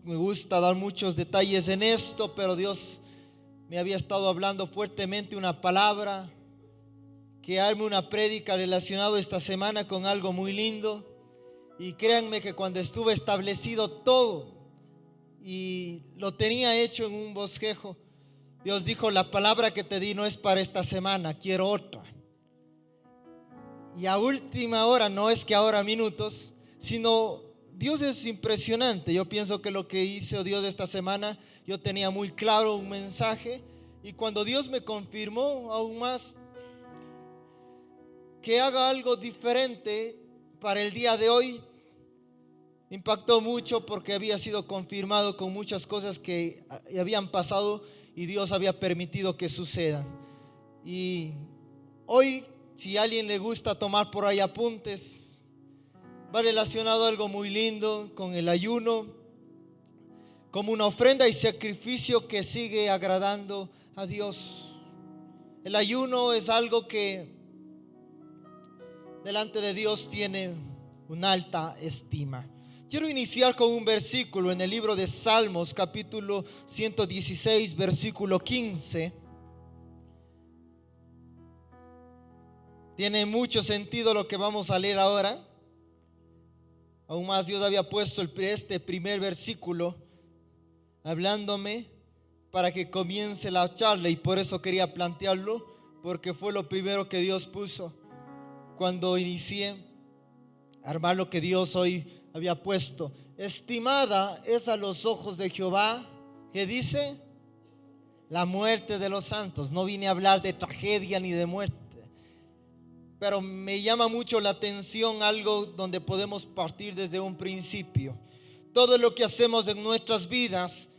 me gusta dar muchos detalles en esto, pero Dios me había estado hablando fuertemente una palabra, que arme una prédica relacionada esta semana con algo muy lindo. Y créanme que cuando estuve establecido todo y lo tenía hecho en un bosquejo, Dios dijo: la palabra que te di no es para esta semana, quiero otra. Y a última hora, no es que ahora minutos, sino Dios es impresionante. Yo pienso que lo que hizo Dios esta semana, yo tenía muy claro un mensaje, y cuando Dios me confirmó aún más que haga algo diferente para el día de hoy, impactó mucho, porque había sido confirmado con muchas cosas que habían pasado y Dios había permitido que sucedan. Y hoy, si a alguien le gusta tomar por ahí apuntes, va relacionado a algo muy lindo con el ayuno, como una ofrenda y sacrificio que sigue agradando a Dios. El ayuno es algo que delante de Dios tiene una alta estima. Quiero iniciar con un versículo en el libro de Salmos, capítulo 116, versículo 15. Tiene mucho sentido lo que vamos a leer ahora. Aún más, Dios había puesto este primer versículo hablándome para que comience la charla, y por eso quería plantearlo, porque fue lo primero que Dios puso cuando inicié a armar lo que Dios hoy había puesto. Estimada es a los ojos de Jehová, que dice, la muerte de los santos. No vine a hablar de tragedia ni de muerte, pero me llama mucho la atención algo donde podemos partir desde un principio. Todo lo que hacemos en nuestras vidas,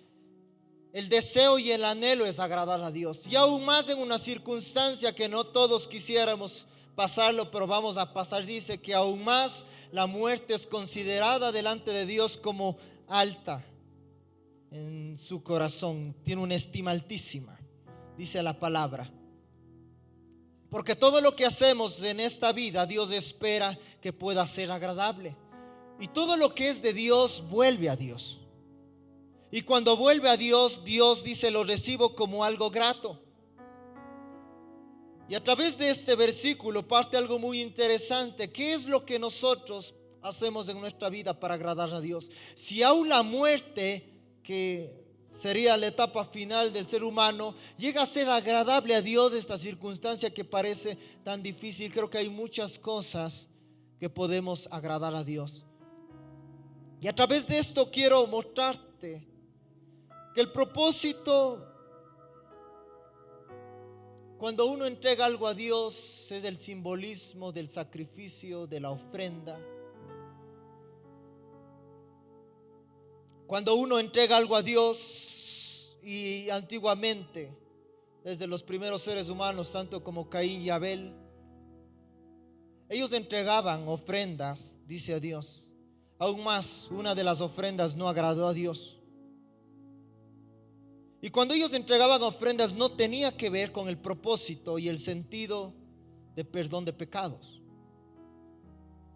el deseo y el anhelo es agradar a Dios, y aún más en una circunstancia que no todos quisiéramos pasarlo, pero vamos a pasar. Dice que aún más la muerte es considerada delante de Dios como alta en su corazón, tiene una estima altísima, dice la palabra. Porque todo lo que hacemos en esta vida, Dios espera que pueda ser agradable, y todo lo que es de Dios vuelve a Dios. Y cuando vuelve a Dios, Dios dice: lo recibo como algo grato. Y a través de este versículo parte algo muy interesante. ¿Qué es lo que nosotros hacemos en nuestra vida para agradar a Dios? Si aún la muerte, que sería la etapa final del ser humano, llega a ser agradable a Dios, esta circunstancia que parece tan difícil, creo que hay muchas cosas que podemos agradar a Dios. Y a través de esto quiero mostrarte que el propósito, cuando uno entrega algo a Dios, es el simbolismo del sacrificio, de la ofrenda. Cuando uno entrega algo a Dios, y antiguamente, desde los primeros seres humanos, tanto como Caín y Abel, ellos entregaban ofrendas, dice a Dios. Aún más, una de las ofrendas no agradó a Dios. Y cuando ellos entregaban ofrendas, no tenía que ver con el propósito y el sentido de perdón de pecados.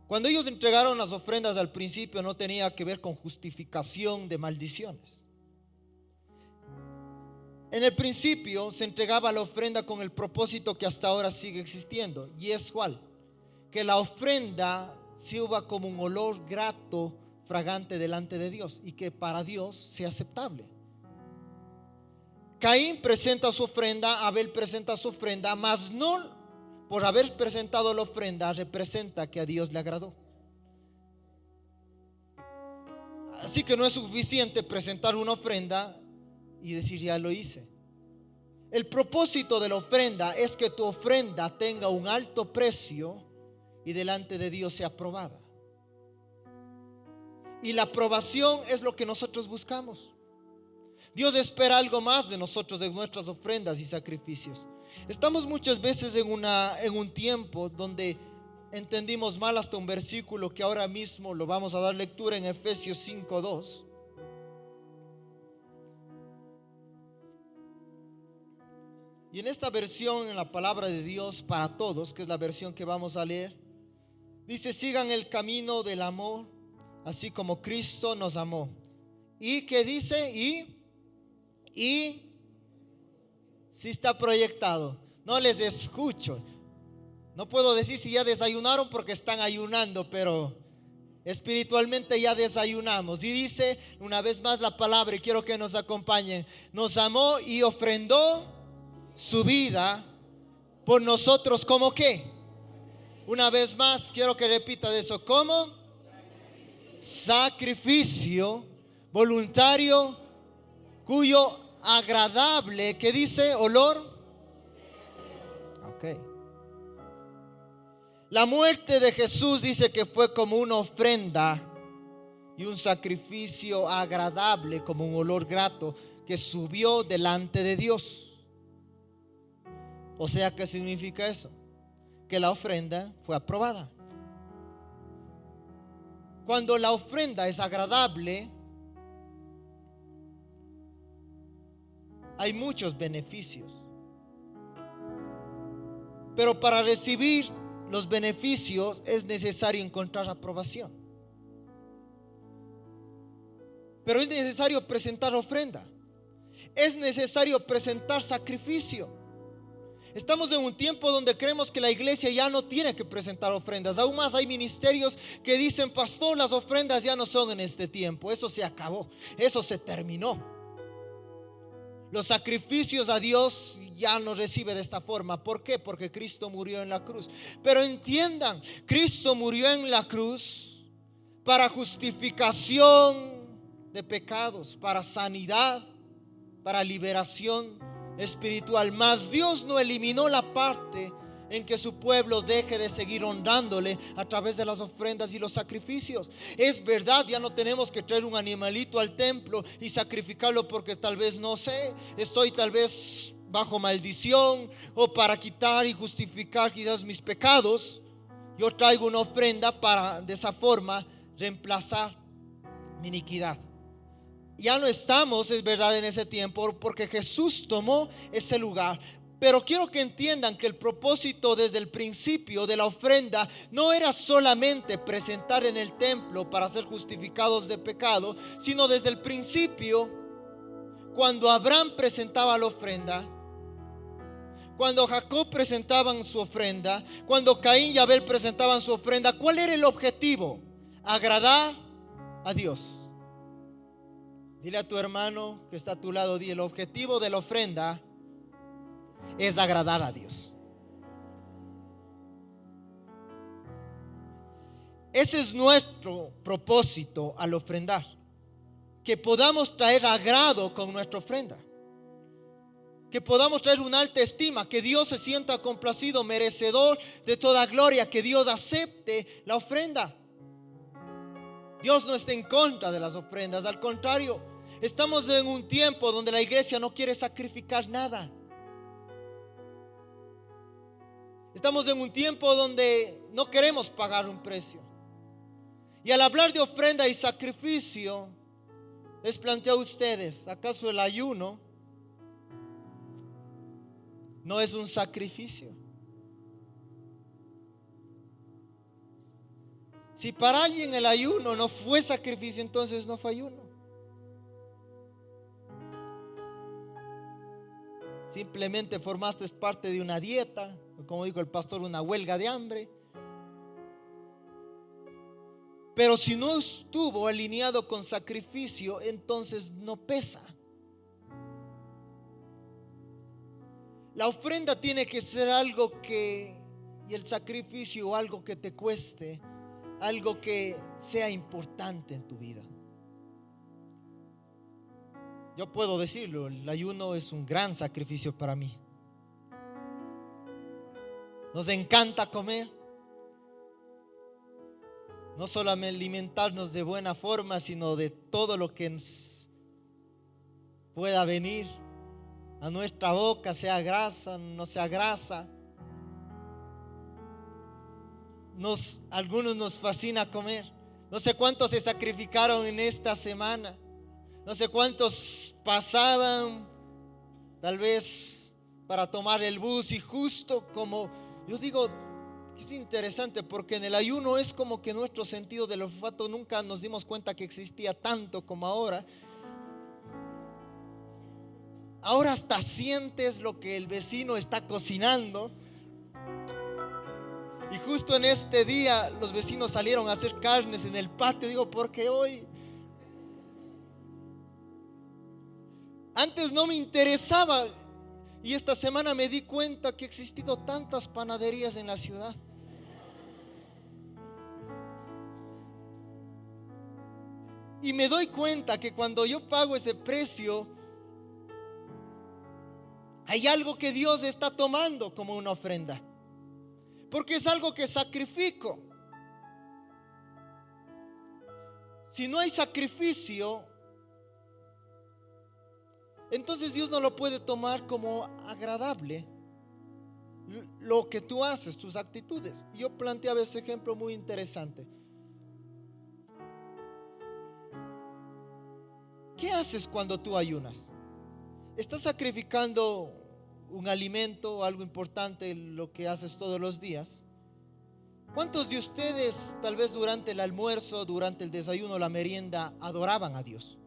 Cuando ellos entregaron las ofrendas al principio, no tenía que ver con justificación de maldiciones. En el principio se entregaba la ofrenda con el propósito que hasta ahora sigue existiendo. ¿Y es cuál? Que la ofrenda suba como un olor grato, fragante delante de Dios, y que para Dios sea aceptable. Caín presenta su ofrenda, Abel presenta su ofrenda, mas no por haber presentado la ofrenda representa que a Dios le agradó. Así que no es suficiente presentar una ofrenda y decir: ya lo hice. El propósito de la ofrenda es que tu ofrenda tenga un alto precio y delante de Dios sea aprobada. Y la aprobación es lo que nosotros buscamos. Dios espera algo más de nosotros, de nuestras ofrendas y sacrificios. Estamos muchas veces en un tiempo donde entendimos mal hasta un versículo que ahora mismo lo vamos a dar lectura en Efesios 5:2. Y en esta versión, en la palabra de Dios para todos, que es la versión que vamos a leer, dice: sigan el camino del amor, así como Cristo nos amó y ¿qué dice? Y si está proyectado. No les escucho. No puedo decir si ya desayunaron porque están ayunando, pero espiritualmente ya desayunamos. Y dice una vez más la palabra, y quiero que nos acompañen: nos amó y ofrendó su vida por nosotros. ¿Cómo qué? Una vez más quiero que repita de eso. ¿Cómo? Sacrificio voluntario, cuyo agradable, ¿qué dice? Olor. Ok. La muerte de Jesús dice que fue como una ofrenda y un sacrificio agradable, como un olor grato que subió delante de Dios. O sea, ¿qué significa eso? Que la ofrenda fue aprobada. Cuando la ofrenda es agradable, hay muchos beneficios. Pero para recibir los beneficios es necesario encontrar aprobación. Pero es necesario presentar ofrenda. Es necesario presentar sacrificio. Estamos en un tiempo donde creemos que la iglesia ya no tiene que presentar ofrendas. Aún más hay ministerios que dicen: pastor, las ofrendas ya no son en este tiempo. Eso se acabó, eso se terminó. Los sacrificios a Dios ya no recibe de esta forma. ¿Por qué? Porque Cristo murió en la cruz. Pero entiendan, Cristo murió en la cruz para justificación de pecados, para sanidad, para liberación espiritual. Mas Dios no eliminó la parte en que su pueblo deje de seguir honrándole a través de las ofrendas y los sacrificios. Es verdad, ya no tenemos que traer un animalito al templo y sacrificarlo porque tal vez, no sé, estoy tal vez bajo maldición, o para quitar y justificar quizás mis pecados. Yo traigo una ofrenda para de esa forma reemplazar mi iniquidad. Ya no estamos, es verdad, en ese tiempo, porque Jesús tomó ese lugar. Pero quiero que entiendan que el propósito desde el principio de la ofrenda no era solamente presentar en el templo para ser justificados de pecado, sino desde el principio, cuando Abraham presentaba la ofrenda, cuando Jacob presentaban su ofrenda, cuando Caín y Abel presentaban su ofrenda, ¿cuál era el objetivo? Agradar a Dios. Dile a tu hermano que está a tu lado: el objetivo de la ofrenda es agradar a Dios. Ese es nuestro propósito al ofrendar, que podamos traer agrado con nuestra ofrenda, que podamos traer una alta estima, que Dios se sienta complacido, merecedor de toda gloria, que Dios acepte la ofrenda. Dios no está en contra de las ofrendas, al contrario, estamos en un tiempo donde la iglesia no quiere sacrificar nada. Estamos en un tiempo donde no queremos pagar un precio. Y al hablar de ofrenda y sacrificio, les planteo a ustedes: ¿acaso el ayuno no es un sacrificio? Si para alguien el ayuno no fue sacrificio, entonces no fue ayuno. Simplemente formaste parte de una dieta, como dijo el pastor, una huelga de hambre. Pero si no estuvo alineado con sacrificio, entonces no pesa. La ofrenda tiene que ser algo que, y el sacrificio algo que te cueste, algo que sea importante en tu vida. Yo puedo decirlo, el ayuno es un gran sacrificio para mí. Nos encanta comer. No solamente alimentarnos de buena forma, sino de todo lo que nos pueda venir a nuestra boca, sea grasa, no sea grasa. Algunos nos fascina comer. No sé cuántos se sacrificaron en esta semana. No sé cuántos pasaban tal vez para tomar el bus, y justo como yo digo, es interesante porque en el ayuno es como que nuestro sentido del olfato nunca nos dimos cuenta que existía tanto como ahora. Ahora hasta sientes lo que el vecino está cocinando. Y justo en este día los vecinos salieron a hacer carnes en el patio. Digo, porque hoy antes no me interesaba. Y esta semana me di cuenta que ha existido tantas panaderías en la ciudad. Y me doy cuenta que cuando yo pago ese precio, hay algo que Dios está tomando como una ofrenda. Porque es algo que sacrifico. Si no hay sacrificio, entonces Dios no lo puede tomar como agradable lo que tú haces, tus actitudes. Yo planteaba ese ejemplo muy interesante. ¿Qué haces cuando tú ayunas? ¿Estás sacrificando un alimento o algo importante, lo que haces todos los días? ¿Cuántos de ustedes tal vez durante el almuerzo, durante el desayuno, la merienda, adoraban a Dios?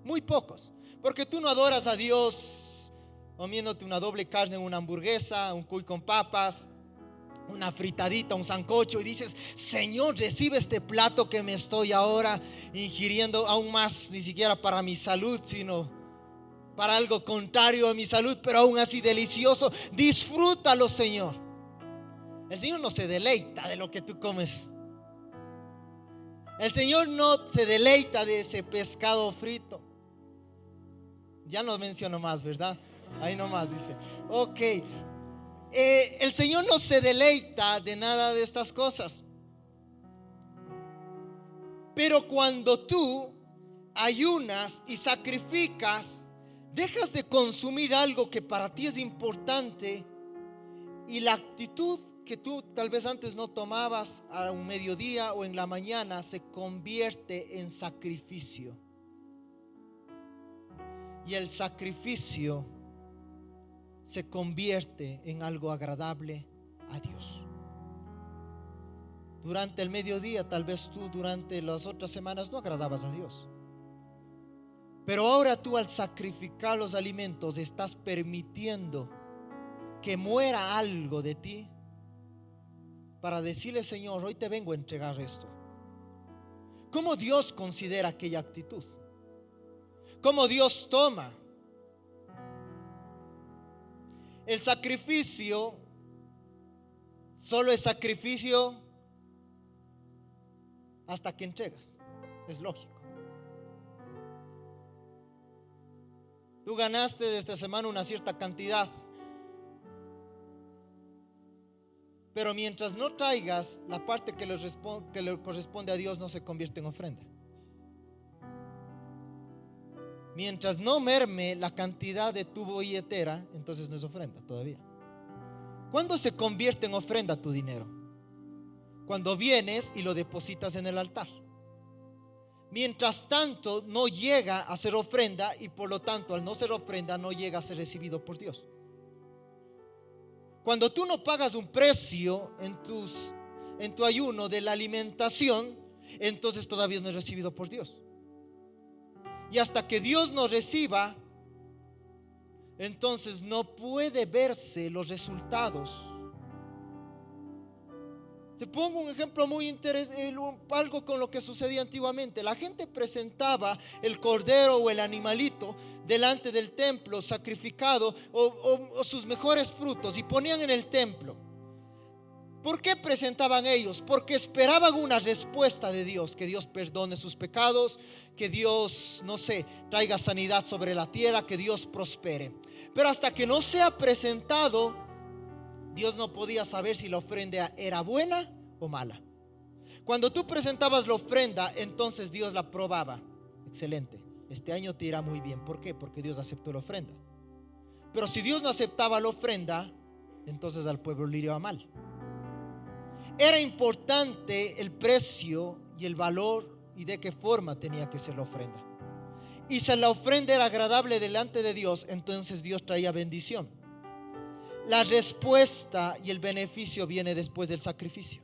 Muy pocos, porque tú no adoras a Dios comiéndote una doble carne en una hamburguesa, un cuy con papas, una fritadita, un sancocho, y dices: Señor, recibe este plato que me estoy ahora ingiriendo, aún más, ni siquiera para mi salud, sino para algo contrario a mi salud, pero aún así delicioso. Disfrútalo, Señor. El Señor no se deleita de lo que tú comes. El Señor no se deleita de ese pescado frito. Ya no menciono más, ¿verdad? Ahí nomás dice. Ok. El Señor no se deleita de nada de estas cosas. Pero cuando tú ayunas y sacrificas, dejas de consumir algo que para ti es importante, y la actitud que tú tal vez antes no tomabas a un mediodía o en la mañana se convierte en sacrificio. Y el sacrificio se convierte en algo agradable a Dios. Durante el mediodía, tal vez tú durante las otras semanas no agradabas a Dios, pero ahora tú, al sacrificar los alimentos, estás permitiendo que muera algo de ti para decirle: Señor, hoy te vengo a entregar esto. ¿Cómo Dios considera aquella actitud? ¿Cómo Dios toma? El sacrificio solo es sacrificio hasta que entregas. Es lógico. Tú ganaste de esta semana una cierta cantidad, pero mientras no traigas la parte que le corresponde a Dios, no se convierte en ofrenda. Mientras no merme la cantidad de tu billetera, entonces no es ofrenda todavía. ¿Cuándo se convierte en ofrenda tu dinero? Cuando vienes y lo depositas en el altar. Mientras tanto, no llega a ser ofrenda, y por lo tanto, al no ser ofrenda, no llega a ser recibido por Dios. Cuando tú no pagas un precio en tu ayuno de la alimentación, entonces todavía no es recibido por Dios. Y hasta que Dios nos reciba, entonces no puede verse los resultados. Te pongo un ejemplo muy interesante, algo con lo que sucedía antiguamente. La gente presentaba el cordero o el animalito delante del templo sacrificado, o sus mejores frutos, y ponían en el templo. ¿Por qué presentaban ellos? Porque esperaban una respuesta de Dios, que Dios perdone sus pecados, que Dios, no sé, traiga sanidad sobre la tierra, que Dios prospere. Pero hasta que no sea presentado, Dios no podía saber si la ofrenda era buena o mala. Cuando tú presentabas la ofrenda, entonces Dios la probaba. Excelente, este año te irá muy bien. ¿Por qué? Porque Dios aceptó la ofrenda. Pero si Dios no aceptaba la ofrenda, entonces al pueblo le iba mal. Era importante el precio y el valor y de qué forma tenía que ser la ofrenda. Y si la ofrenda era agradable delante de Dios, entonces Dios traía bendición. La respuesta y el beneficio viene después del sacrificio.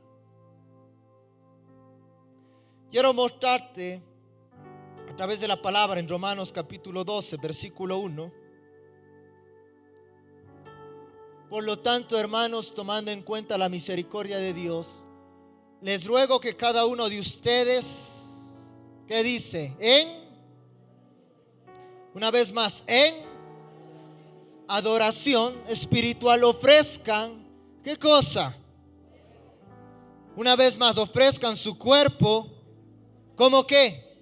Quiero mostrarte a través de la palabra en Romanos capítulo 12, versículo 1. Por lo tanto, hermanos, tomando en cuenta la misericordia de Dios, les ruego que cada uno de ustedes, ¿qué dice? Una vez más, en adoración espiritual ofrezcan, ¿qué cosa? Una vez más, ofrezcan su cuerpo, ¿cómo qué?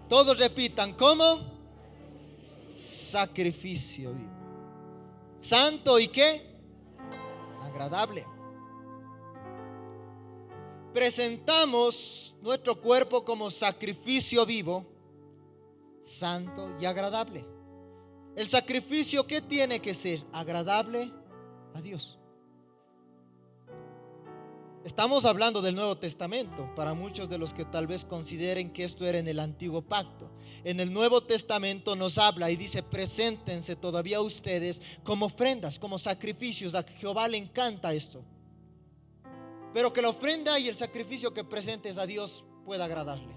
Todos repitan, ¿cómo? Sacrificio vivo, santo y ¿qué? Agradable. Presentamos nuestro cuerpo como sacrificio vivo, santo y agradable. El sacrificio, ¿qué tiene que ser? Agradable a Dios. Estamos hablando del Nuevo Testamento para muchos de los que tal vez consideren que esto era en el Antiguo Pacto. En el Nuevo Testamento nos habla y dice: preséntense todavía ustedes como ofrendas, como sacrificios. A Jehová le encanta esto. Pero que la ofrenda y el sacrificio que presentes a Dios pueda agradarle.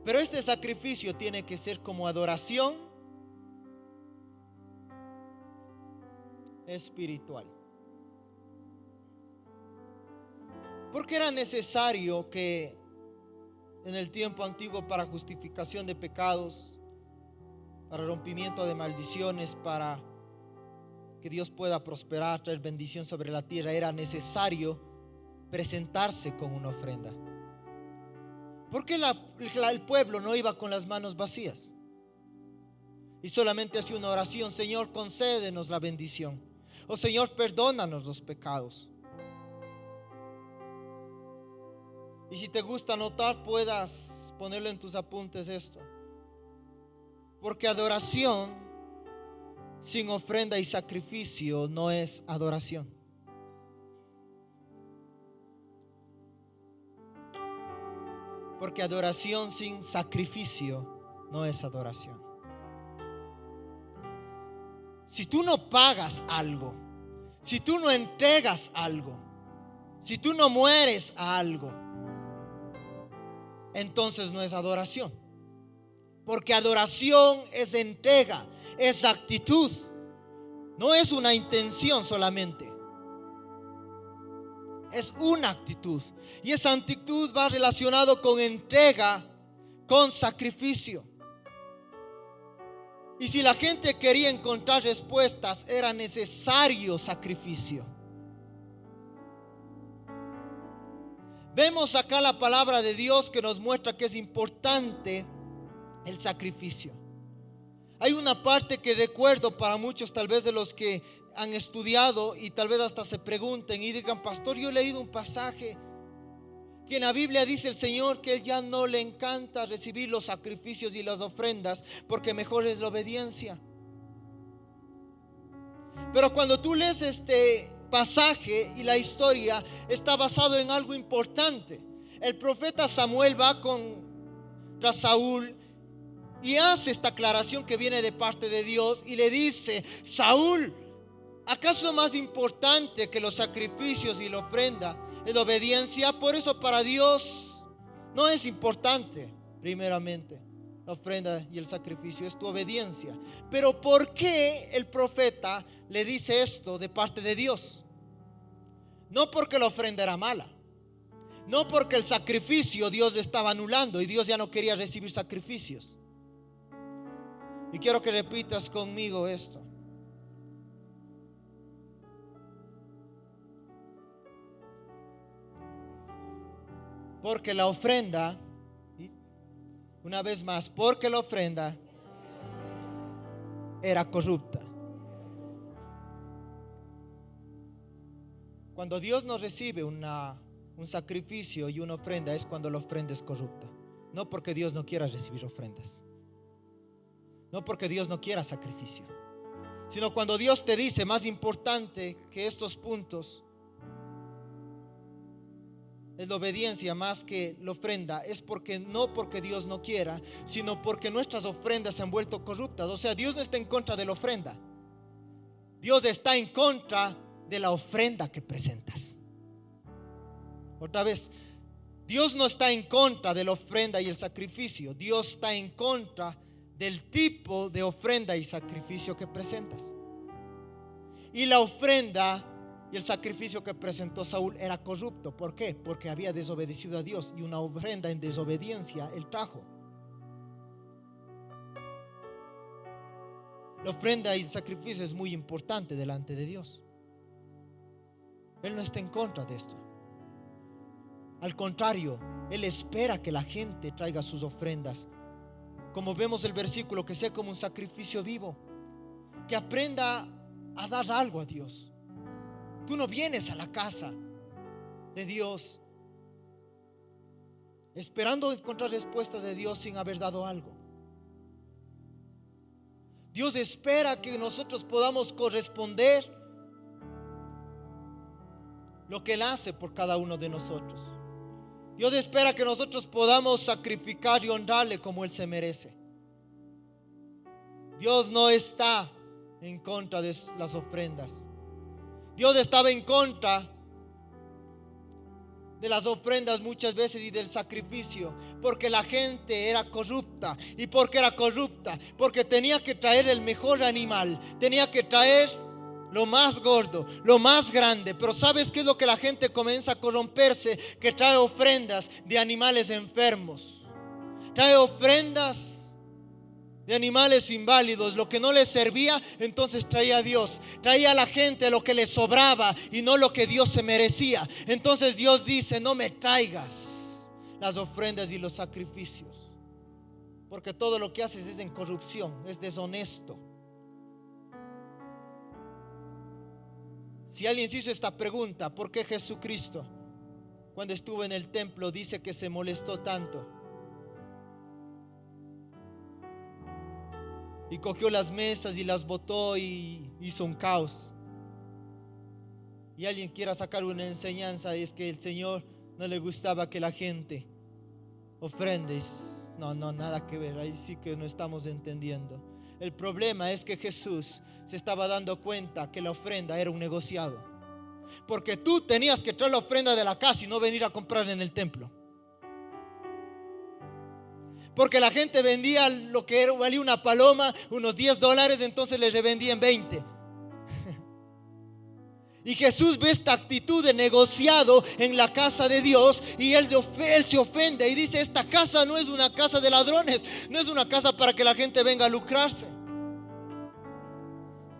Pero este sacrificio tiene que ser como adoración espiritual. Porque era necesario que en el tiempo antiguo, para justificación de pecados, para rompimiento de maldiciones, para que Dios pueda prosperar, traer bendición sobre la tierra, era necesario presentarse con una ofrenda. Porque el pueblo no iba con las manos vacías y solamente hacía una oración: Señor, concédenos la bendición, o Señor, perdónanos los pecados. Y si te gusta anotar, puedas ponerlo en tus apuntes esto. Porque adoración sin ofrenda y sacrificio no es adoración. Porque adoración sin sacrificio no es adoración. Si tú no pagas algo, si tú no entregas algo, si tú no mueres a algo, entonces no es adoración. Porque adoración es entrega, es actitud, no es una intención solamente. Es una actitud. Y esa actitud va relacionado con entrega, con sacrificio. Y si la gente quería encontrar respuestas, era necesario sacrificio. Vemos acá la palabra de Dios que nos muestra que es importante el sacrificio. Hay una parte que recuerdo para muchos, tal vez de los que han estudiado, y tal vez hasta se pregunten y digan: pastor, yo he leído un pasaje que en la Biblia dice el Señor que Él ya no le encanta recibir los sacrificios y las ofrendas, porque mejor es la obediencia. Pero cuando tú lees este pasaje y la historia, está basado en algo importante. El profeta Samuel va contra Saúl y hace esta aclaración que viene de parte de Dios y le dice: Saúl, ¿acaso es más importante que los sacrificios y la ofrenda es la obediencia? Por eso para Dios no es importante primeramente la ofrenda y el sacrificio, es tu obediencia. Pero ¿por qué el profeta le dice esto de parte de Dios? No porque la ofrenda era mala, no porque el sacrificio Dios lo estaba anulando y Dios ya no quería recibir sacrificios. Y quiero que repitas conmigo esto. Porque la ofrenda, una vez más, porque la ofrenda era corrupta. Cuando Dios nos recibe un sacrificio y una ofrenda, es cuando la ofrenda es corrupta. No porque Dios no quiera recibir ofrendas, no porque Dios no quiera sacrificio, sino cuando Dios te dice: más importante que estos puntos es la obediencia más que la ofrenda, es porque no porque Dios no quiera, sino porque nuestras ofrendas se han vuelto corruptas. O sea, Dios no está en contra de la ofrenda, Dios está en contra de la ofrenda que presentas. Otra vez, Dios no está en contra de la ofrenda y el sacrificio, Dios está en contra del tipo de ofrenda y sacrificio que presentas. Y la ofrenda y el sacrificio que presentó Saúl era corrupto. ¿Por qué? Porque había desobedecido a Dios, y una ofrenda en desobediencia él trajo. La ofrenda y el sacrificio es muy importante delante de Dios. Él no está en contra de esto. Al contrario, Él espera que la gente traiga sus ofrendas. Como vemos el versículo, que sea como un sacrificio vivo, que aprenda a dar algo a Dios. Tú no vienes a la casa de Dios esperando encontrar respuestas de Dios sin haber dado algo. Dios espera que nosotros podamos corresponder lo que Él hace por cada uno de nosotros. Dios espera que nosotros podamos sacrificar y honrarle como Él se merece. Dios no está en contra de las ofrendas. Dios estaba en contra de las ofrendas muchas veces y del sacrificio, porque la gente era corrupta. ¿Y por qué era corrupta? Porque tenía que traer el mejor animal, tenía que traer lo más gordo, lo más grande. Pero ¿sabes qué es lo que la gente comienza a corromperse? Que trae ofrendas de animales enfermos, trae ofrendas de animales inválidos, lo que no les servía. Entonces traía a Dios, traía a la gente lo que les sobraba y no lo que Dios se merecía. Entonces Dios dice: no me traigas las ofrendas y los sacrificios, porque todo lo que haces es en corrupción, es deshonesto. Si alguien se hizo esta pregunta, ¿por qué Jesucristo, cuando estuvo en el templo, dice que se molestó tanto y cogió las mesas y las botó y hizo un caos? Y alguien quiera sacar una enseñanza, es que el Señor no le gustaba que la gente ofrende. No, nada que ver. Ahí sí que no estamos entendiendo. El problema es que Jesús se estaba dando cuenta que la ofrenda era un negociado, porque tú tenías que traer la ofrenda de la casa y no venir a comprar en el templo. Porque la gente vendía lo que valía una paloma, unos $10, entonces le revendía en 20. Y Jesús ve esta actitud de negociado en la casa de Dios, y él se ofende y dice: esta casa no es una casa de ladrones, no es una casa para que la gente venga a lucrarse.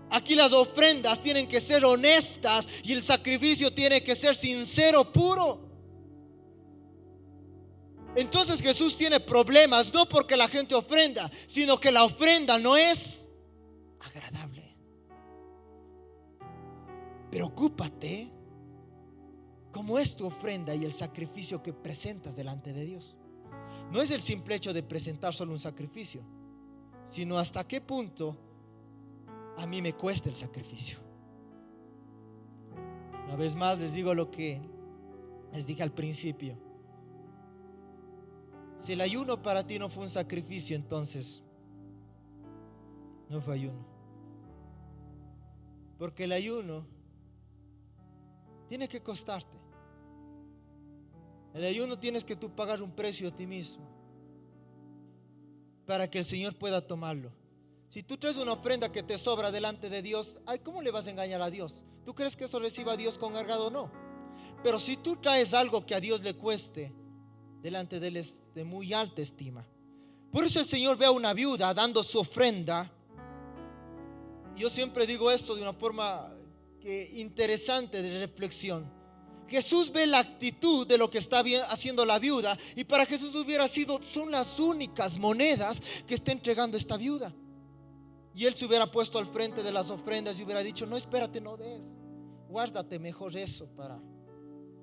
Aquí las ofrendas tienen que ser honestas y el sacrificio tiene que ser sincero, puro. Entonces Jesús tiene problemas, no porque la gente ofrenda, sino que la ofrenda no es agradable. Preocúpate cómo es tu ofrenda y el sacrificio que presentas delante de Dios. No es el simple hecho de presentar solo un sacrificio, sino hasta qué punto a mí me cuesta el sacrificio. Una vez más les digo lo que les dije al principio. Si el ayuno para ti no fue un sacrificio, entonces no fue ayuno. Porque el ayuno tiene que costarte. El ayuno tienes que tú pagar un precio a ti mismo para que el Señor pueda tomarlo. Si tú traes una ofrenda que te sobra delante de Dios, ay, ¿cómo le vas a engañar a Dios? ¿Tú crees que eso reciba a Dios con agradado? No. Pero si tú traes algo que a Dios le cueste, delante de Él es de muy alta estima. Por eso el Señor ve a una viuda dando su ofrenda. Yo siempre digo esto de una forma interesante de reflexión. Jesús ve la actitud de lo que está haciendo la viuda, y para Jesús hubiera sido: son las únicas monedas que está entregando esta viuda. Y Él se hubiera puesto al frente de las ofrendas y hubiera dicho: no, espérate, no des, guárdate mejor eso para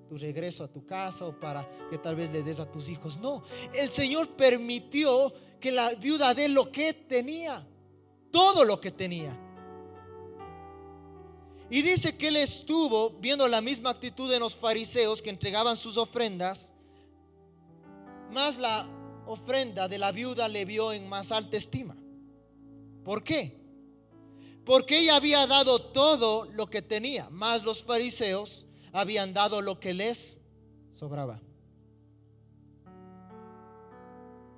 tu regreso a tu casa, o para que tal vez le des a tus hijos. No, el Señor permitió que la viuda dé lo que tenía, todo lo que tenía. Y dice que Él estuvo viendo la misma actitud de los fariseos que entregaban sus ofrendas, más la ofrenda de la viuda le vio en más alta estima. ¿Por qué? Porque ella había dado todo lo que tenía, más los fariseos habían dado lo que les sobraba.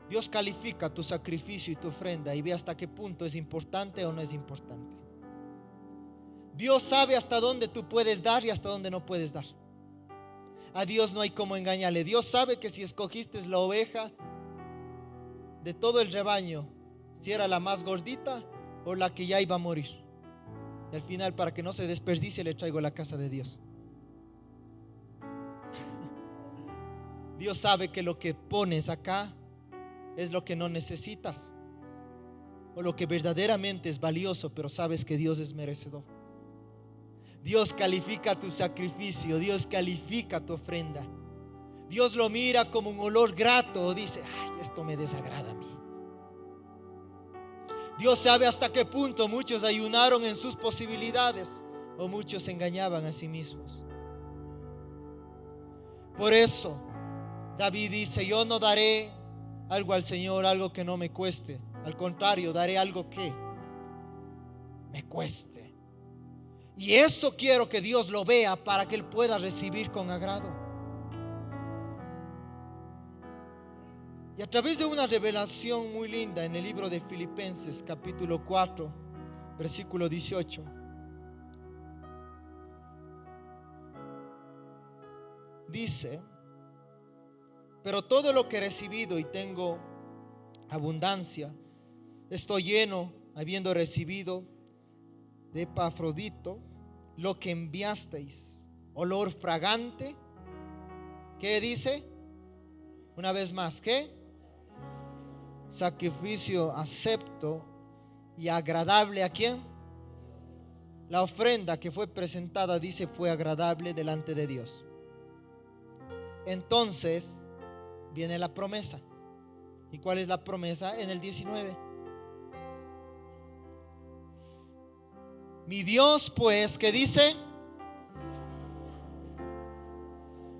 Dios califica tu sacrificio y tu ofrenda y ve hasta qué punto es importante o no es importante. Dios sabe hasta dónde tú puedes dar y hasta dónde no puedes dar. A Dios no hay cómo engañarle. Dios sabe que si escogiste la oveja de todo el rebaño, si era la más gordita o la que ya iba a morir. Y al final, para que no se desperdicie, le traigo la casa de Dios. Dios sabe que lo que pones acá es lo que no necesitas, o lo que verdaderamente es valioso, pero sabes que Dios es merecedor. Dios califica tu sacrificio, Dios califica tu ofrenda. Dios lo mira como un olor grato, o dice: ay, esto me desagrada a mí. Dios sabe hasta qué punto muchos ayunaron en sus posibilidades, o muchos se engañaban a sí mismos. Por eso David dice: yo no daré algo al Señor, algo que no me cueste. Al contrario, daré algo que me cueste. Y eso quiero que Dios lo vea para que Él pueda recibir con agrado. Y a través de una revelación muy linda en el libro de Filipenses, capítulo 4, versículo 18, dice: pero todo lo que he recibido y tengo abundancia, estoy lleno, habiendo recibido de Epafrodito lo que enviasteis, olor fragante. ¿Qué dice? Una vez más, ¿qué? Sacrificio acepto y agradable. ¿A quién? La ofrenda que fue presentada, dice, fue agradable delante de Dios. Entonces viene la promesa. ¿Y cuál es la promesa? En el 19. Mi Dios, pues, ¿qué dice?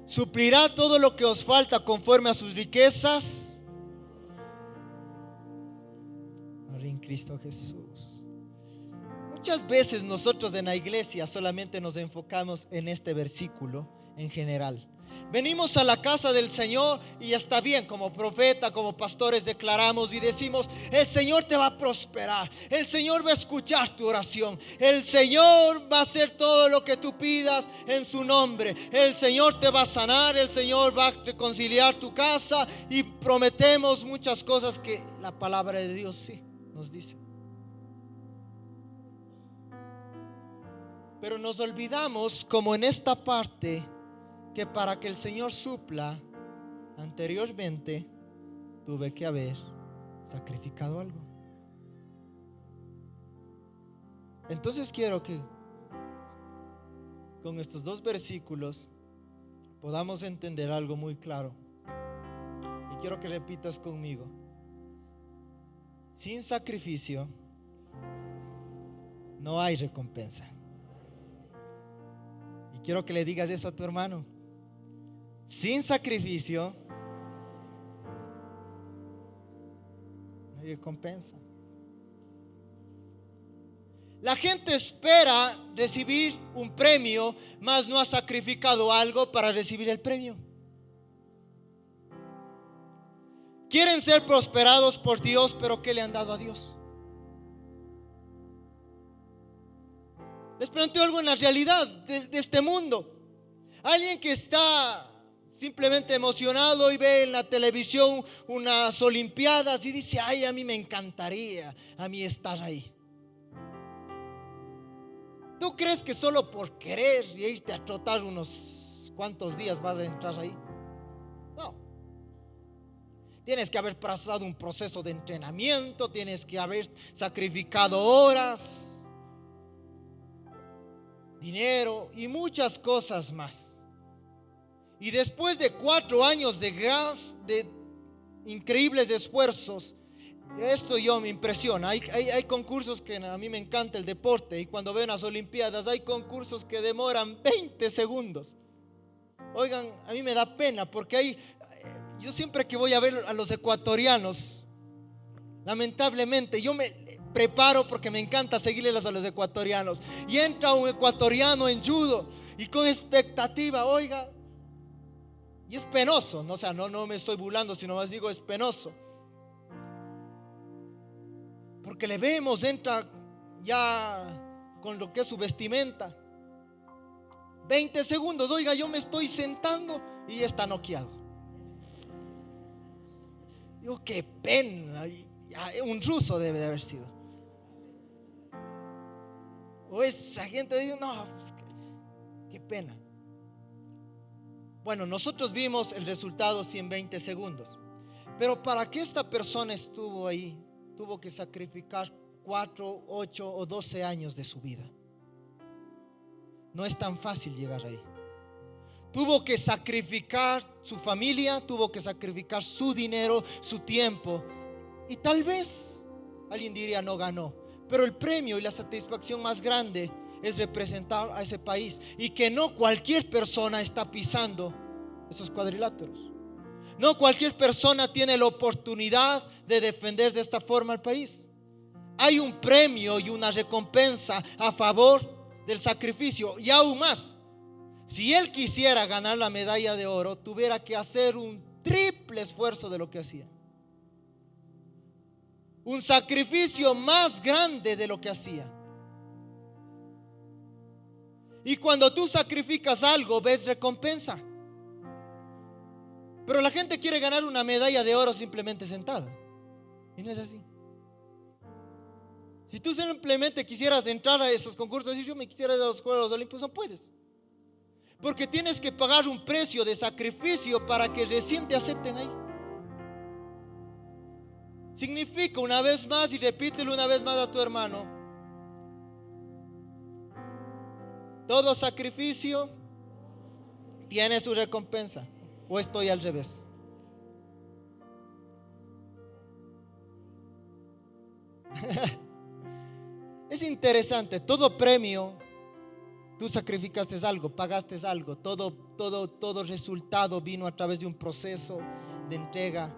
Suplirá todo lo que os falta conforme a sus riquezas en Cristo Jesús. Muchas veces nosotros en la iglesia solamente nos enfocamos en este versículo en general. Venimos a la casa del Señor y está bien, como profeta, como pastores declaramos y decimos: el Señor te va a prosperar, el Señor va a escuchar tu oración, el Señor va a hacer todo lo que tú pidas en su nombre, el Señor te va a sanar, el Señor va a reconciliar tu casa, y prometemos muchas cosas que la palabra de Dios sí nos dice. Pero nos olvidamos, como en esta parte, que para que el Señor supla, anteriormente tuve que haber sacrificado algo. Entonces quiero que con estos dos versículos podamos entender algo muy claro. Y quiero que repitas conmigo: sin sacrificio no hay recompensa. Y quiero que le digas eso a tu hermano: sin sacrificio no hay recompensa. La gente espera recibir un premio, mas no ha sacrificado algo para recibir el premio. Quieren ser prosperados por Dios, pero ¿qué le han dado a Dios? Les planteo algo en la realidad de este mundo. Alguien que está simplemente emocionado y ve en la televisión unas olimpiadas y dice: ay, a mí me encantaría a mí estar ahí. ¿Tú crees que solo por querer y irte a trotar unos cuantos días vas a entrar ahí? No. Tienes que haber pasado un proceso de entrenamiento, tienes que haber sacrificado horas, dinero y muchas cosas más. Y después de 4 años de increíbles esfuerzos, esto yo me impresiona. Hay concursos que a mí me encanta el deporte, y cuando veo las olimpiadas hay concursos que demoran 20 segundos. Oigan, a mí me da pena porque yo siempre que voy a ver a los ecuatorianos, lamentablemente yo me preparo porque me encanta seguirles a los ecuatorianos, y entra un ecuatoriano en judo y con expectativa, oiga, y es penoso, ¿no? O sea, no me estoy burlando, sino más digo, es penoso. Porque le vemos, entra ya con lo que es su vestimenta. 20 segundos, oiga, yo me estoy sentando y está noqueado. Digo, qué pena. Un ruso debe de haber sido. O esa gente dice, no, pues, qué pena. Bueno, nosotros vimos el resultado en 20 segundos. Pero para que esta persona estuvo ahí, tuvo que sacrificar 4, 8 o 12 años de su vida. No es tan fácil llegar ahí. Tuvo que sacrificar su familia, tuvo que sacrificar su dinero, su tiempo. Y tal vez alguien diría no ganó, pero el premio y la satisfacción más grande es representar a ese país, y que no cualquier persona está pisando esos cuadriláteros. No cualquier persona tiene la oportunidad de defender de esta forma al país. Hay un premio y una recompensa a favor del sacrificio. Y aún más, si él quisiera ganar la medalla de oro, tuviera que hacer un triple esfuerzo de lo que hacía. Un sacrificio más grande de lo que hacía. Y cuando tú sacrificas algo, ves recompensa. Pero la gente quiere ganar una medalla de oro simplemente sentada. Y no es así. Si tú simplemente quisieras entrar a esos concursos y decir, yo me quisiera ir a los Juegos Olímpicos, no puedes. Porque tienes que pagar un precio de sacrificio para que recién te acepten ahí. Significa, una vez más, y repítelo una vez más a tu hermano, todo sacrificio tiene su recompensa. ¿O estoy al revés? Es interesante, todo premio, tú sacrificaste algo, pagaste algo, todo resultado vino a través de un proceso de entrega.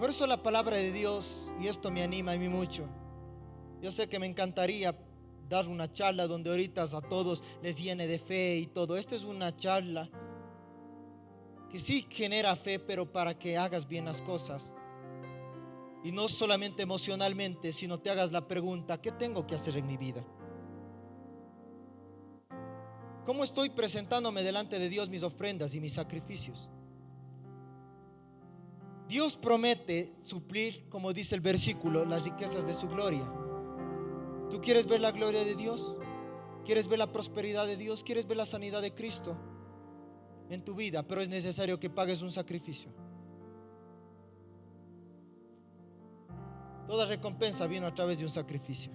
Por eso la palabra de Dios, y esto me anima a mí mucho. Yo sé que me encantaría dar una charla donde ahorita a todos les llene de fe y todo. Esta es una charla que sí genera fe, pero para que hagas bien las cosas. Y no solamente emocionalmente, sino te hagas la pregunta, ¿qué tengo que hacer en mi vida? ¿Cómo estoy presentándome delante de Dios mis ofrendas y mis sacrificios? Dios promete suplir, como dice el versículo, las riquezas de su gloria. ¿Tú quieres ver la gloria de Dios? ¿Quieres ver la prosperidad de Dios? ¿Quieres ver la sanidad de Cristo en tu vida? Pero es necesario que pagues un sacrificio. Toda recompensa vino a través de un sacrificio.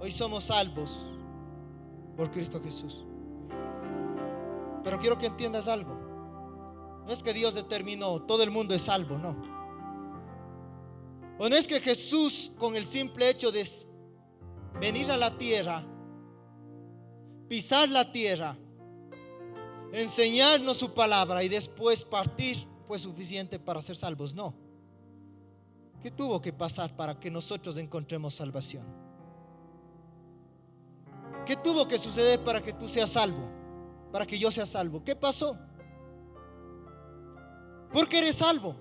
Hoy somos salvos por Cristo Jesús. Pero quiero que entiendas algo. No es que Dios determinó, todo el mundo es salvo, no. O no es que Jesús, con el simple hecho de venir a la tierra, pisar la tierra, enseñarnos su palabra y después partir, fue suficiente para ser salvos. No. ¿Qué tuvo que pasar para que nosotros encontremos salvación? ¿Qué tuvo que suceder para que tú seas salvo? Para que yo sea salvo. ¿Qué pasó? ¿Por qué eres salvo?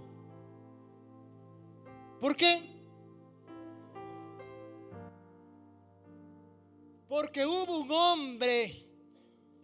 ¿Por qué? Porque hubo un hombre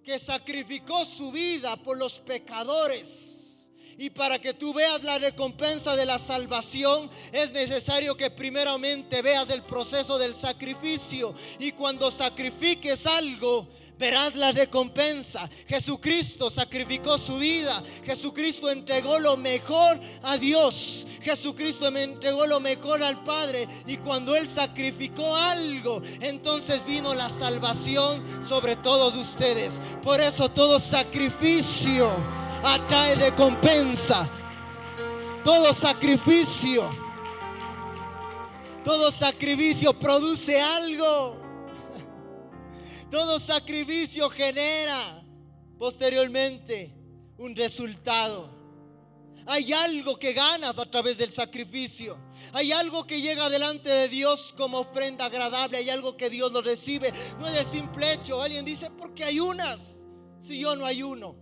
que sacrificó su vida por los pecadores. Y para que tú veas la recompensa de la salvación, es necesario que primeramente veas el proceso del sacrificio. Y cuando sacrifiques algo, verás la recompensa. Jesucristo sacrificó su vida. Jesucristo entregó lo mejor a Dios. Jesucristo me entregó lo mejor al Padre. Y cuando Él sacrificó algo, entonces vino la salvación sobre todos ustedes. Por eso todo sacrificio atrae recompensa. Todo sacrificio produce algo. Todo sacrificio genera posteriormente un resultado. Hay algo que ganas a través del sacrificio. Hay algo que llega delante de Dios como ofrenda agradable. Hay algo que Dios lo recibe. No es el simple hecho. Alguien dice, ¿por qué ayunas si yo no ayuno?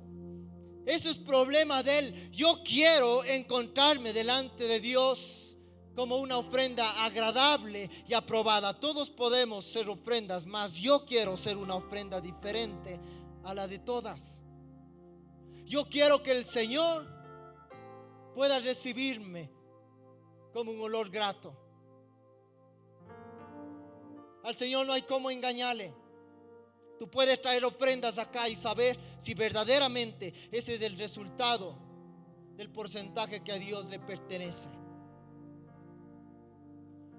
Eso es problema de él. Yo quiero encontrarme delante de Dios como una ofrenda agradable y aprobada. Todos podemos ser ofrendas, mas yo quiero ser una ofrenda diferente a la de todas. Yo quiero que el Señor pueda recibirme como un olor grato. Al Señor no hay cómo engañarle. Tú puedes traer ofrendas acá y saber si verdaderamente ese es el resultado del porcentaje que a Dios le pertenece,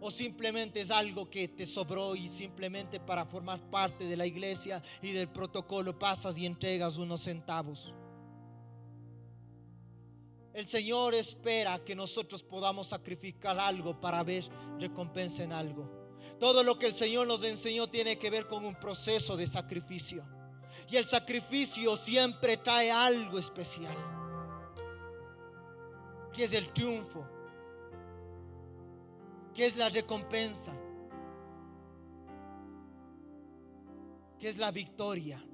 o simplemente es algo que te sobró y simplemente para formar parte de la iglesia y del protocolo pasas y entregas unos centavos. El Señor espera que nosotros podamos sacrificar algo para ver recompensa en algo. Todo lo que el Señor nos enseñó tiene que ver con un proceso de sacrificio. Y el sacrificio siempre trae algo especial, que es el triunfo, que es la recompensa, que es la victoria.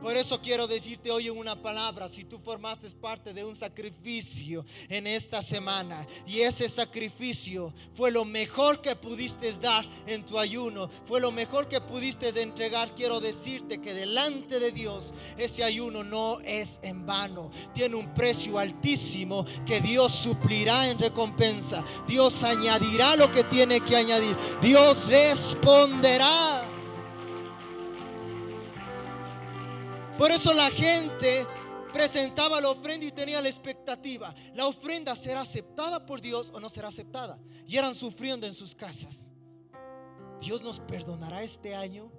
Por eso quiero decirte hoy en una palabra: si tú formaste parte de un sacrificio en esta semana y ese sacrificio fue lo mejor que pudiste dar en tu ayuno, fue lo mejor que pudiste entregar, quiero decirte que delante de Dios ese ayuno no es en vano. Tiene un precio altísimo que Dios suplirá en recompensa. Dios añadirá lo que tiene que añadir. Dios responderá. Por eso la gente presentaba la ofrenda y tenía la expectativa: ¿la ofrenda será aceptada por Dios o no será aceptada? Y eran sufriendo en sus casas. Dios nos perdonará este año.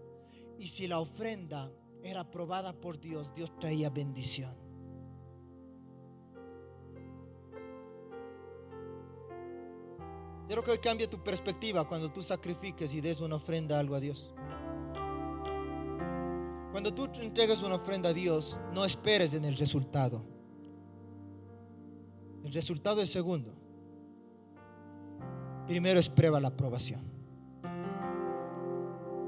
Y si la ofrenda era aprobada por Dios, Dios traía bendición. Quiero que hoy cambie tu perspectiva cuando tú sacrifiques y des una ofrenda, algo a Dios. Cuando tú entregas una ofrenda a Dios, no esperes en el resultado. El resultado es segundo. Primero es prueba la aprobación.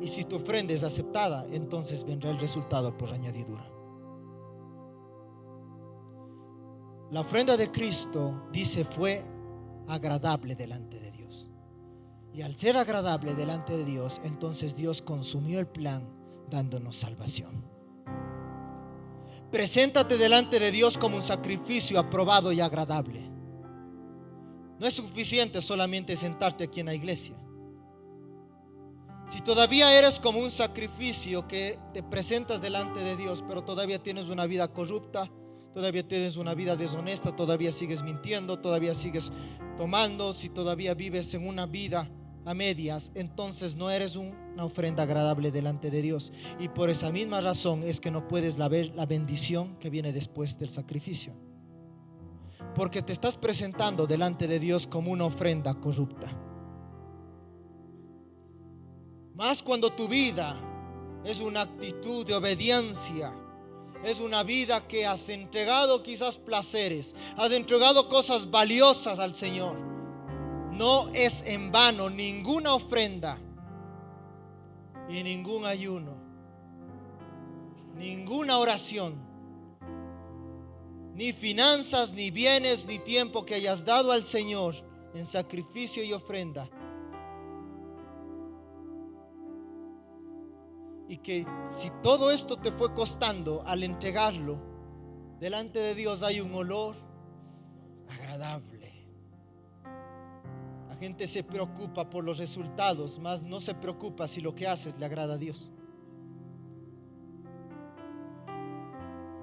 Y si tu ofrenda es aceptada, entonces vendrá el resultado por añadidura. La ofrenda de Cristo, dice, fue agradable delante de Dios. Y al ser agradable delante de Dios, entonces Dios consumió el plan, dándonos salvación. Preséntate delante de Dios como un sacrificio aprobado y agradable. No es suficiente solamente sentarte aquí en la iglesia. Si todavía eres como un sacrificio que te presentas delante de Dios, pero todavía tienes una vida corrupta, todavía tienes una vida deshonesta, todavía sigues mintiendo, todavía sigues tomando, si todavía vives en una vida a medias, entonces no eres una ofrenda agradable delante de Dios. Y por esa misma razón es que no puedes ver la bendición que viene después del sacrificio, porque te estás presentando delante de Dios como una ofrenda corrupta. Más cuando tu vida es una actitud de obediencia, es una vida que has entregado quizás placeres, has entregado cosas valiosas al Señor. No es en vano ninguna ofrenda y ningún ayuno, ninguna oración, ni finanzas, ni bienes, ni tiempo que hayas dado al Señor en sacrificio y ofrenda. Y que si todo esto te fue costando, al entregarlo delante de Dios hay un olor agradable. La gente se preocupa por los resultados, mas no se preocupa si lo que haces le agrada a Dios.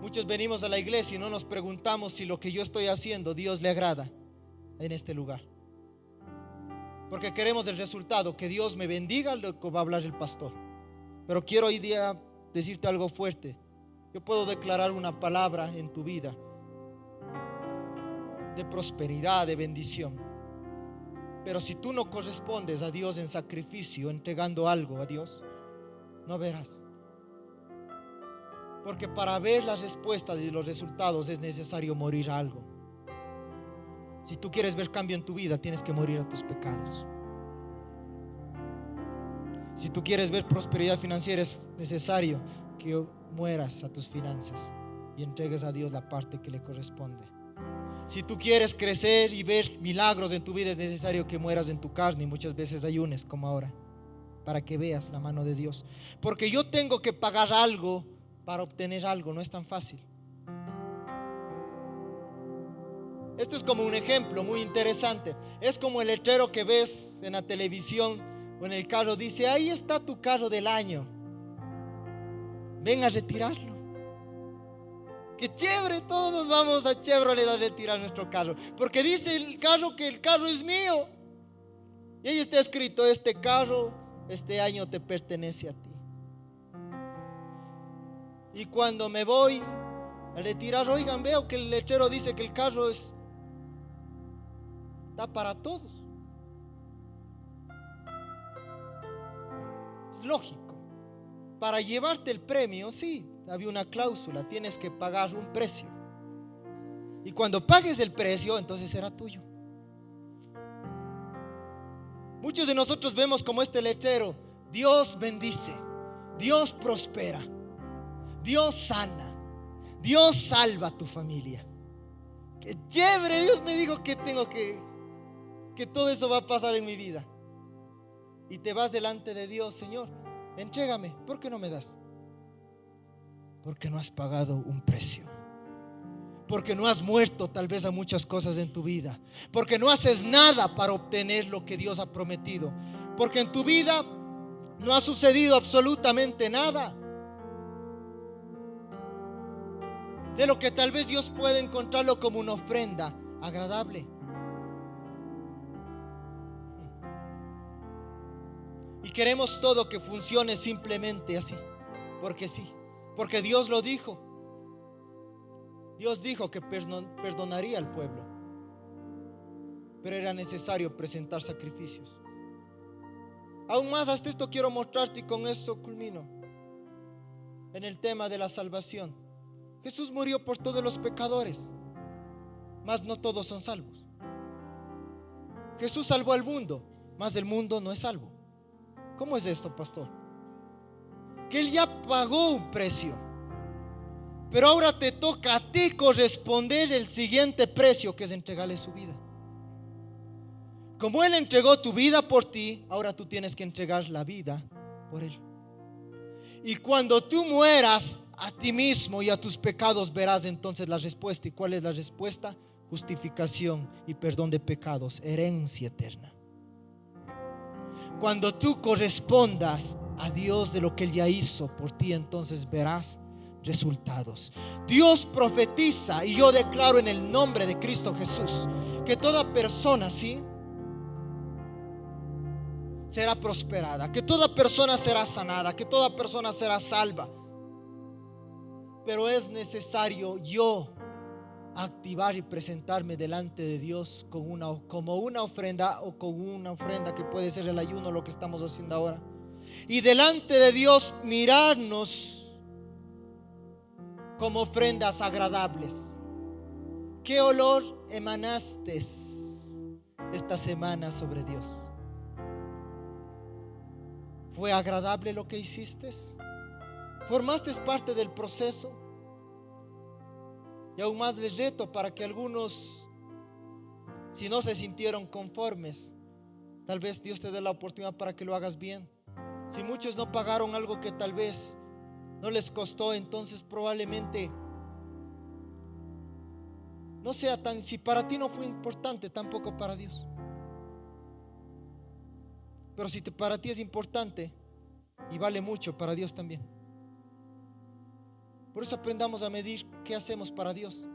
Muchos venimos a la iglesia y no nos preguntamos si lo que yo estoy haciendo Dios le agrada en este lugar, porque queremos el resultado, que Dios me bendiga, lo que va a hablar el pastor. Pero quiero hoy día decirte algo fuerte. Yo puedo declarar una palabra en tu vida de prosperidad, de bendición, pero si tú no correspondes a Dios en sacrificio, entregando algo a Dios, no verás. Porque para ver las respuestas y los resultados es necesario morir a algo. Si tú quieres ver cambio en tu vida, tienes que morir a tus pecados. Si tú quieres ver prosperidad financiera, es necesario que mueras a tus finanzas. y entregues a Dios la parte que le corresponde. Si tú quieres crecer y ver milagros en tu vida, es necesario que mueras en tu carne y muchas veces ayunes como ahora, para que veas la mano de Dios. Porque yo tengo que pagar algo para obtener algo, no es tan fácil. Esto es como un ejemplo muy interesante. Es como el letrero que ves en la televisión o en el carro, dice: ahí está tu carro del año, ven a retirarlo. Qué chévere, todos nos vamos a Chevrolet a retirar nuestro carro, porque dice el carro que el carro es mío. Y ahí está escrito: este carro este año te pertenece a ti. Y cuando me voy a retirar, oigan, veo que el letrero dice que el carro está para todos. Es lógico. Para llevarte el premio, sí, había una cláusula: tienes que pagar un precio. Y cuando pagues el precio, entonces será tuyo. Muchos de nosotros vemos como este letrero: Dios bendice, Dios prospera, Dios sana, Dios salva a tu familia. Qué chévere, Dios me dijo que todo eso va a pasar en mi vida. Y te vas delante de Dios: Señor, entrégame. ¿Por qué no me das? Porque no has pagado un precio. Porque no has muerto tal vez a muchas cosas en tu vida. Porque no haces nada para obtener lo que Dios ha prometido. Porque en tu vida no ha sucedido absolutamente nada de lo que tal vez Dios puede encontrarlo como una ofrenda agradable. Y queremos todo que funcione simplemente así, porque sí, porque Dios lo dijo. Dios dijo que perdonaría al pueblo, pero era necesario presentar sacrificios. Aún más, hasta esto quiero mostrarte, y con esto culmino en el tema de la salvación. Jesús murió por todos los pecadores, mas no todos son salvos. Jesús salvó al mundo, mas el mundo no es salvo. ¿Cómo es esto, pastor? Que Él ya pagó un precio, pero ahora te toca a ti corresponder el siguiente precio, que es entregarle su vida. Como Él entregó tu vida por ti, ahora tú tienes que entregar la vida por Él. Y cuando tú mueras a ti mismo y a tus pecados, verás entonces la respuesta. ¿Y cuál es la respuesta? Justificación y perdón de pecados, herencia eterna. Cuando tú correspondas a Dios de lo que Él ya hizo por ti, entonces verás resultados. Dios profetiza, y yo declaro en el nombre de Cristo Jesús que toda persona, sí, será prosperada, que toda persona será sanada, que toda persona será salva. Pero es necesario yo activar y presentarme delante de Dios como una ofrenda, o con una ofrenda que puede ser el ayuno, lo que estamos haciendo ahora. Y delante de Dios mirarnos como ofrendas agradables. ¿Qué olor emanaste esta semana sobre Dios? ¿Fue agradable lo que hiciste? ¿Formaste parte del proceso? Y aún más les reto para que algunos, si no se sintieron conformes, tal vez Dios te dé la oportunidad para que lo hagas bien. Si muchos no pagaron algo que tal vez no les costó, entonces probablemente no sea tan, si para ti no fue importante, tampoco para Dios. Pero si para ti es importante y vale mucho, para Dios también. Por eso aprendamos a medir qué hacemos para Dios.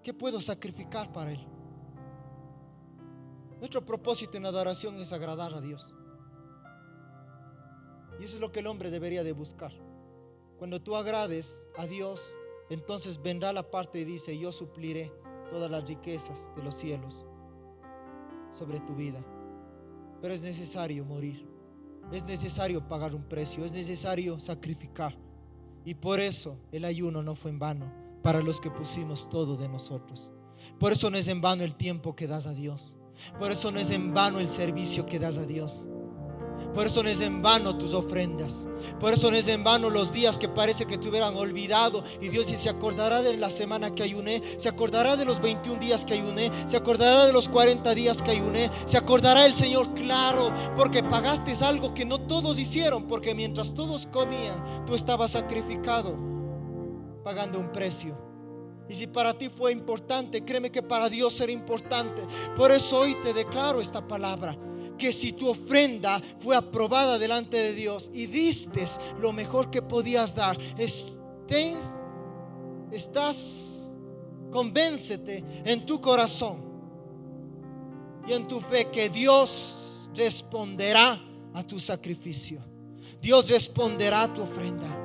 ¿Qué puedo sacrificar para Él? Nuestro propósito en adoración es agradar a Dios. Y eso es lo que el hombre debería de buscar. Cuando tú agrades a Dios, entonces vendrá la parte y dice: yo supliré todas las riquezas de los cielos sobre tu vida. Pero es necesario morir, es necesario pagar un precio, es necesario sacrificar. Y por eso el ayuno no fue en vano, para los que pusimos todo de nosotros. Por eso no es en vano el tiempo que das a Dios. Por eso no es en vano el servicio que das a Dios. Por eso no es en vano tus ofrendas. Por eso no es en vano los días que parece que te hubieran olvidado. Y Dios se acordará de la semana que ayuné. Se acordará de los 21 días que ayuné. Se acordará de los 40 días que ayuné. Se acordará el Señor, claro, porque pagaste algo que no todos hicieron. Porque mientras todos comían, tú estabas sacrificado, pagando un precio. Y si para ti fue importante, créeme que para Dios será importante. Por eso hoy te declaro esta palabra: que si tu ofrenda fue aprobada delante de Dios y diste lo mejor que podías dar, convéncete en tu corazón y en tu fe que Dios responderá a tu sacrificio. Dios responderá a tu ofrenda.